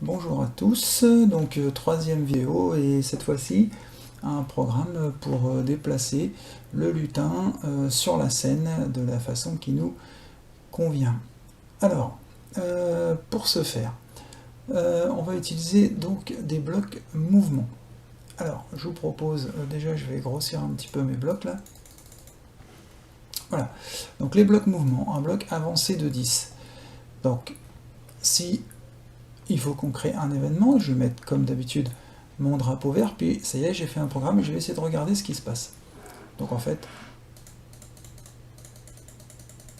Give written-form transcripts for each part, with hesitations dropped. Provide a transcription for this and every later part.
Bonjour à tous, donc troisième vidéo et cette fois-ci un programme pour déplacer le lutin sur la scène de la façon qui nous convient. Alors, pour ce faire, on va utiliser donc des blocs mouvement. Alors, je vous propose, déjà je vais grossir un petit peu mes blocs là. Voilà, donc les blocs mouvement, un bloc avancé de 10. Donc, si il faut qu'on crée un événement, je vais mettre comme d'habitude mon drapeau vert, puis ça y est, j'ai fait un programme et je vais essayer de regarder ce qui se passe. Donc en fait,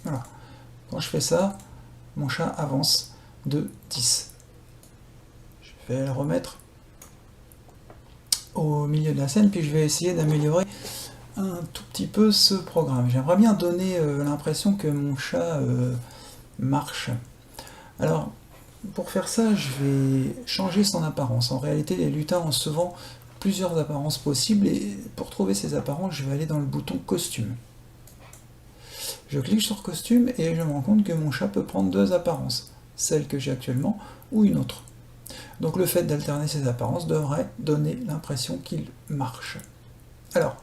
voilà, quand je fais ça, mon chat avance de 10. Je vais le remettre au milieu de la scène, puis je vais essayer d'améliorer un tout petit peu ce programme. J'aimerais bien donner l'impression que mon chat marche. Alors, pour faire ça, je vais changer son apparence. En réalité, les lutins ont souvent plusieurs apparences possibles, et pour trouver ces apparences, je vais aller dans le bouton costume. Je clique sur costume et je me rends compte que mon chat peut prendre deux apparences, celle que j'ai actuellement ou une autre. Donc le fait d'alterner ces apparences devrait donner l'impression qu'il marche. Alors,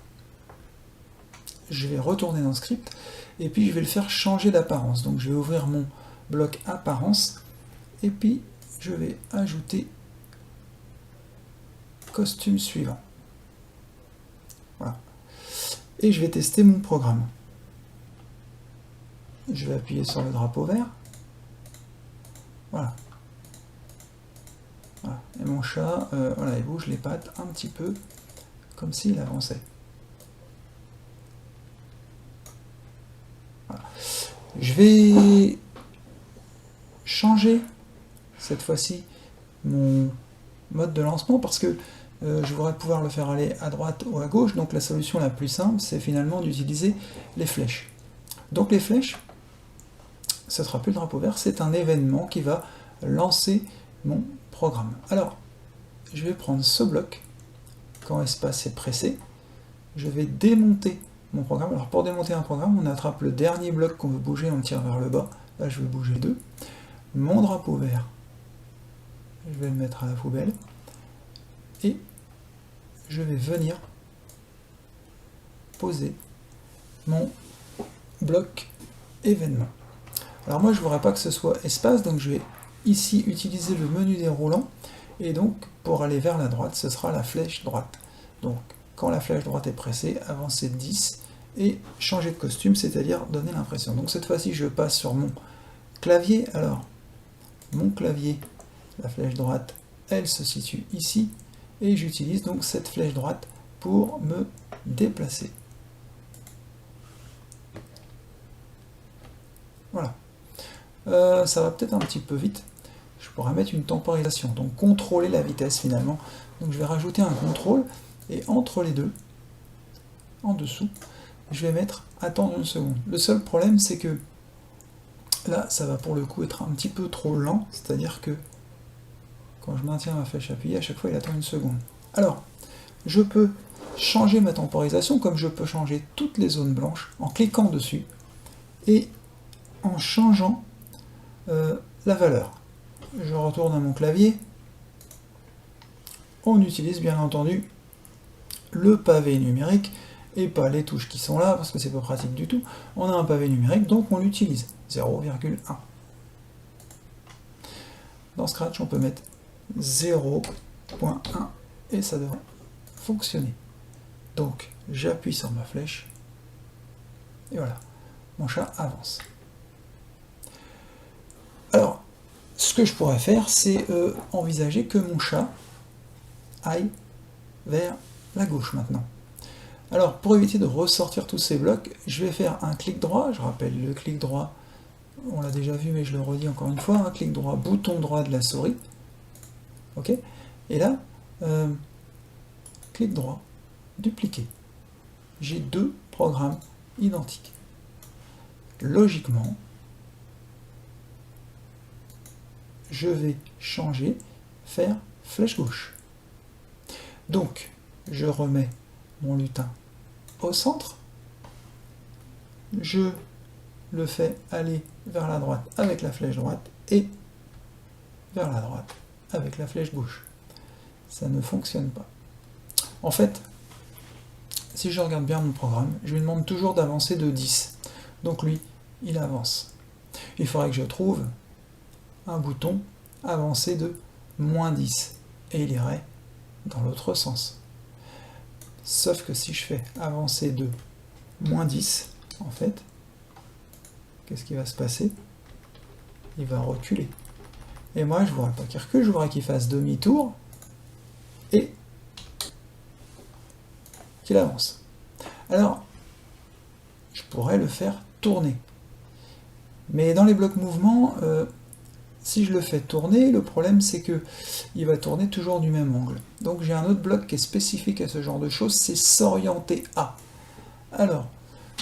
je vais retourner dans le script et puis je vais le faire changer d'apparence. Donc je vais ouvrir mon bloc apparence et puis je vais ajouter costume suivant. Voilà. Et je vais tester mon programme. Je vais appuyer sur le drapeau vert. Voilà. Voilà. Et mon chat, voilà, il bouge les pattes un petit peu, comme s'il avançait. Voilà. Je vais changer, cette fois-ci, mon mode de lancement, parce que je voudrais pouvoir le faire aller à droite ou à gauche, donc la solution la plus simple, c'est finalement d'utiliser les flèches. Donc les flèches, ce sera plus le drapeau vert, c'est un événement qui va lancer mon programme. Alors, je vais prendre ce bloc, quand espace est pressé, je vais démonter mon programme. Alors pour démonter un programme, on attrape le dernier bloc qu'on veut bouger, on le tire vers le bas, là je vais bouger 2. Mon drapeau vert, je vais le mettre à la poubelle, et je vais venir poser mon bloc événement. Alors moi je ne voudrais pas que ce soit espace, donc je vais ici utiliser le menu déroulant, et donc pour aller vers la droite, ce sera la flèche droite. Donc quand la flèche droite est pressée, avancer de 10 et changer de costume, c'est-à-dire donner l'impression. Donc cette fois-ci je passe sur mon clavier. Alors mon clavier, la flèche droite, elle se situe ici, et j'utilise donc cette flèche droite pour me déplacer. Voilà. Ça va peut-être un petit peu vite. Je pourrais mettre une temporisation, donc contrôler la vitesse finalement. Donc je vais rajouter un contrôle, et entre les deux, en dessous, je vais mettre attendre une seconde. Le seul problème, c'est que là, ça va pour le coup être un petit peu trop lent, c'est-à-dire que quand je maintiens ma flèche appuyée, à chaque fois il attend une seconde. Alors, je peux changer ma temporisation, comme je peux changer toutes les zones blanches en cliquant dessus, et en changeant la valeur. Je retourne à mon clavier. On utilise bien entendu le pavé numérique et pas les touches qui sont là parce que c'est pas pratique du tout. On a un pavé numérique, donc on l'utilise 0,1. Dans Scratch, on peut mettre 0,1 et ça devrait fonctionner. Donc j'appuie sur ma flèche et voilà, mon chat avance. Alors, ce que je pourrais faire, c'est envisager que mon chat aille vers la gauche maintenant. Alors, pour éviter de ressortir tous ces blocs, je vais faire un clic droit. Je rappelle, le clic droit, on l'a déjà vu, mais je le redis encore une fois, un clic droit, bouton droit de la souris. Ok. Et là, clic droit, dupliquer. J'ai deux programmes identiques. Logiquement, je vais changer, faire flèche gauche. Donc, je remets mon lutin au centre, je le fais aller vers la droite avec la flèche droite et vers la droite avec la flèche gauche. Ça ne fonctionne pas. En fait, si je regarde bien mon programme, je lui demande toujours d'avancer de 10. Donc lui, il avance. Il faudrait que je trouve un bouton avancer de moins 10. Et il irait dans l'autre sens. Sauf que si je fais avancer de moins 10, en fait, qu'est-ce qui va se passer? Il va reculer. Et moi, je ne voudrais pas qu'il recule, je voudrais qu'il fasse demi-tour et qu'il avance. Alors, je pourrais le faire tourner. Mais dans les blocs mouvements, si je le fais tourner, le problème c'est que il va tourner toujours du même angle. Donc j'ai un autre bloc qui est spécifique à ce genre de choses, c'est s'orienter à. Alors,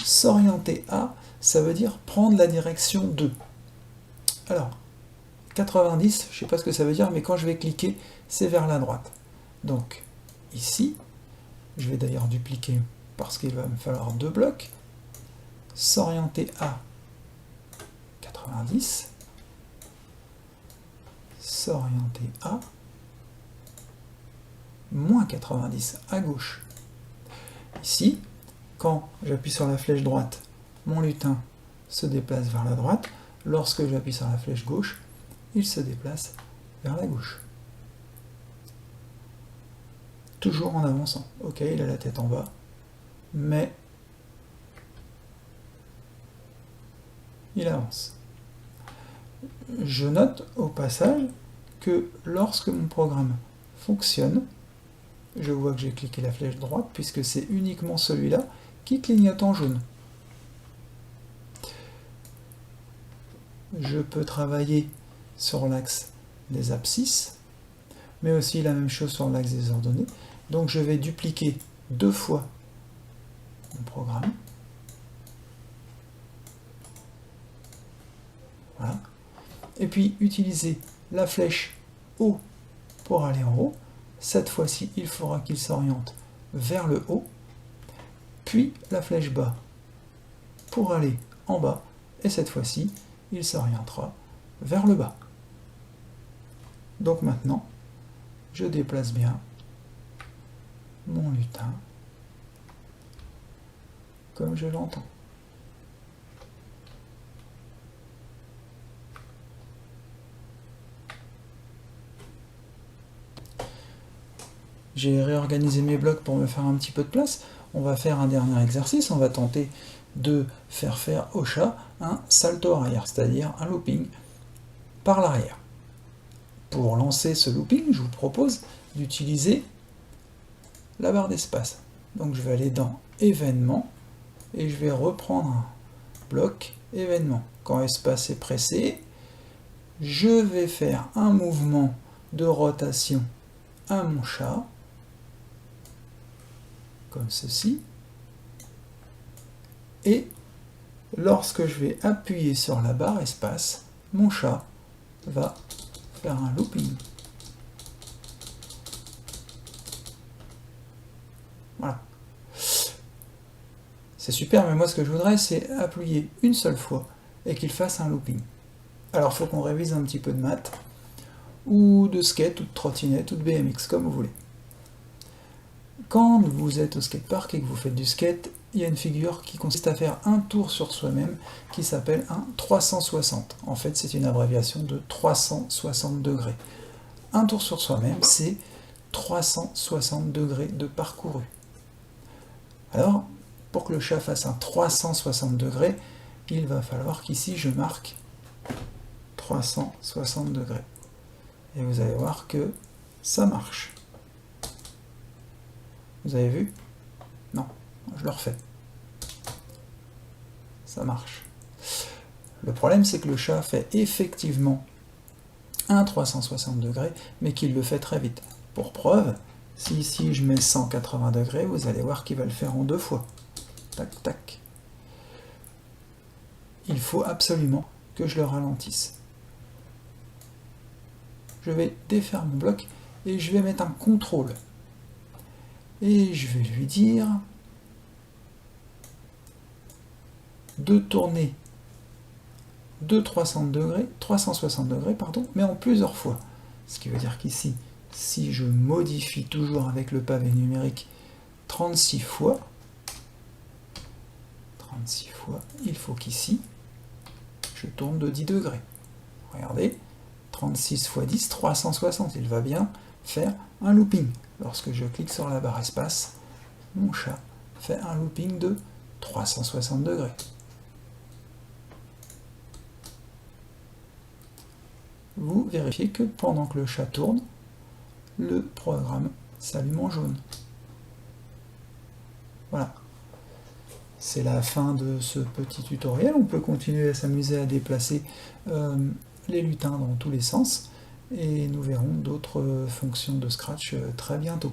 s'orienter à, ça veut dire prendre la direction de. Alors, 90, je ne sais pas ce que ça veut dire, mais quand je vais cliquer, c'est vers la droite. Donc, ici, je vais d'ailleurs dupliquer parce qu'il va me falloir 2 blocs. S'orienter à 90. S'orienter à moins 90 à gauche. Ici, quand j'appuie sur la flèche droite, mon lutin se déplace vers la droite. Lorsque j'appuie sur la flèche gauche, il se déplace vers la gauche. Toujours en avançant. Ok, il a la tête en bas, mais il avance. Je note au passage que lorsque mon programme fonctionne, je vois que j'ai cliqué la flèche droite puisque c'est uniquement celui-là qui clignote en jaune. Je peux travailler sur l'axe des abscisses, mais aussi la même chose sur l'axe des ordonnées. Donc je vais dupliquer 2 fois mon programme. Voilà. Et puis utiliser la flèche haut pour aller en haut. Cette fois-ci, il faudra qu'il s'oriente vers le haut, puis la flèche bas pour aller en bas, et cette fois-ci, il s'orientera vers le bas. Donc maintenant, je déplace bien mon lutin comme je l'entends. J'ai réorganisé mes blocs pour me faire un petit peu de place. On va faire un dernier exercice. On va tenter de faire au chat un salto arrière, c'est-à-dire un looping par l'arrière. Pour lancer ce looping, je vous propose d'utiliser la barre d'espace. Donc je vais aller dans événements et je vais reprendre un bloc événement. Quand espace est pressé, je vais faire un mouvement de rotation à mon chat, comme ceci, et lorsque je vais appuyer sur la barre espace, mon chat va faire un looping. Voilà. C'est super, mais moi ce que je voudrais, c'est appuyer une seule fois et qu'il fasse un looping. Alors il faut qu'on révise un petit peu de maths, ou de skate, ou de trottinette, ou de BMX, comme vous voulez. Quand vous êtes au skatepark et que vous faites du skate, il y a une figure qui consiste à faire un tour sur soi-même qui s'appelle un 360. En fait, c'est une abréviation de 360 degrés. Un tour sur soi-même, c'est 360 degrés de parcouru. Alors, pour que le chat fasse un 360 degrés, il va falloir qu'ici je marque 360 degrés. Et vous allez voir que ça marche. Vous avez vu? Non, je le refais. Ça marche. Le problème, c'est que le chat fait effectivement un 360 degrés, mais qu'il le fait très vite. Pour preuve, si ici je mets 180 degrés, vous allez voir qu'il va le faire en 2 fois. Tac, tac. Il faut absolument que je le ralentisse. Je vais défaire mon bloc et je vais mettre un contrôle. Et je vais lui dire de tourner de 360 degrés, mais en plusieurs fois. Ce qui veut dire qu'ici, si je modifie toujours avec le pavé numérique 36 fois, il faut qu'ici, je tourne de 10 degrés. Regardez, 36 x 10, 360. Il va bien faire un looping. Lorsque je clique sur la barre espace, mon chat fait un looping de 360 degrés. Vous vérifiez que pendant que le chat tourne, le programme s'allume en jaune. Voilà. C'est la fin de ce petit tutoriel. On peut continuer à s'amuser à déplacer les lutins dans tous les sens. Et nous verrons d'autres fonctions de Scratch très bientôt.